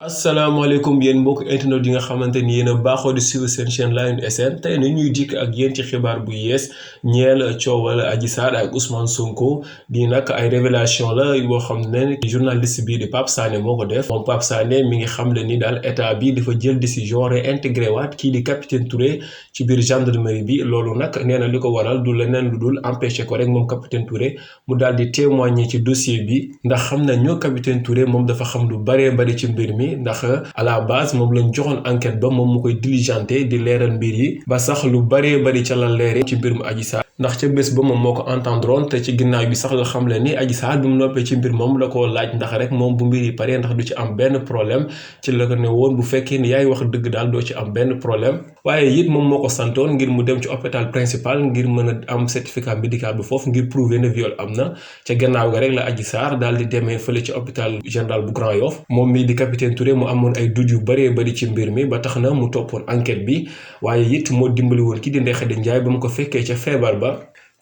asalaamaaleykum yéen mbokk internet yi nga xamante ni yéen a baaxoo di suivre seen chaîne Lion SN tey na ñuy dikk ak yéen ci xibaar bu yees ñeel coowal Adji Sarr ak Ousmane Sonko di nag ay révélation la boo xam ne journaliste bii di Pape Sané moo ko def moom Pape Sané mi ngi xamle ni daal état bi dafa jël décision réintégré waat kii di capitaine Touré ci biir gendarmerie bi loolu nag nee na li ko waral du leneen lu dul empêché ko rek moom capitaine Touré mu daal di témoigner ci dossier bi ndax xam na ñoo capitaine Touré moom dafa xam lu baree bari ci mbir mi ndax à la base moom lañ joxoon enquête ba moom mu koy diligenté di leeral mbir yi ba sax lu baree bari ca la leere ci mbir mu Adji Sarr ndax ca bés ba moom moo ko entendroon te ci ginnaaw bi sax la xamle ni Adji Sarr bi mu noppee ci mbir moom la ko laaj ndax rek moom bu mbir yi paree ndax du ci am benn problème ci la ko ne woon bu fekkee ni yaay wax dëgg daal doo ci am benn problème waaye it moom moo ko santoon ngir mu dem ci hôpital principal ngir mën a am certificat médical bi foofu ngir prouver ne viol am na ca gannaaw ga rek la Adji Sarr daal di demee fële ci hôpital général bu Grand Yoff moom mii di capitaine Touré mu amoon ay dut yu bëree bëri ci mbir mi ba tax na mu toppoon enquête bi waaye it moo dimbali woon ki di Ndeye Khady Ndiaye ba mu ko fekkee ca feebar ba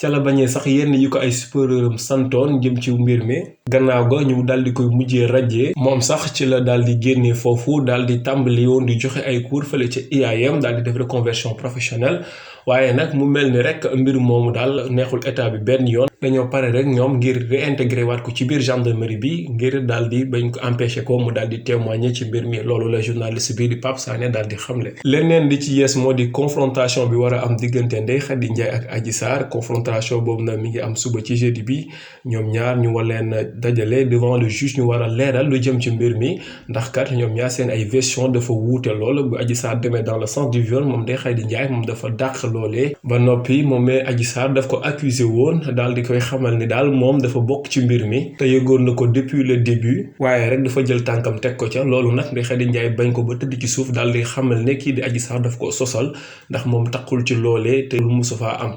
ca la bañee sax yenn yi ko ay supérieuram santoon jëm ci mbir mi gannaaw ga ñu daal di koy mujjee rajee moom sax ci la daal di génnee foofu daal di tàmbali woon di joxe ay cours fële ca IAM daal di def reconversion professionnelle waaye nag mu mel ni rek mbir moomu daal neexul état bi benn yoon dañoo pare rek ñoom ngir réintégré waat ko ci biir gendarmerie bi ngir daal di bañ ko empêché ko mu daal di témoigner ci mbir mi loolu la journaliste bi di Pape Sané daal di xamle. leneen di ci yees moo di confrontation bi war a am diggante Ndeye Khady Ndiaye ak Adji Sarr confrontation boobu nag mi ngi am suba ci jeudi bi ñoom ñaar ñu war leen dajale devant le juge ñu war a leeral lu jëm ci mbir mi ndax kat ñoom ñaar seen ay version dafa wuute lool bu Adji Sarr demee dans le sens du viol moom Ndeye Khady Ndiaye moom dafa dàq loolee ba noppi moom mais Adji Sarr daf ko accusé woon daal di koy xamal ni daal moom dafa bokk ci mbir mi te yëgoon na ko depuis le début waaye rek dafa jël tànkam teg ko ca loolu nag Ndeye Khady Ndiaye bañ ko ba tëdd ci suuf daal di xamal ne kii di Adji Sarr daf ko sosal ndax moom taxul ci loolee te lu musu faa am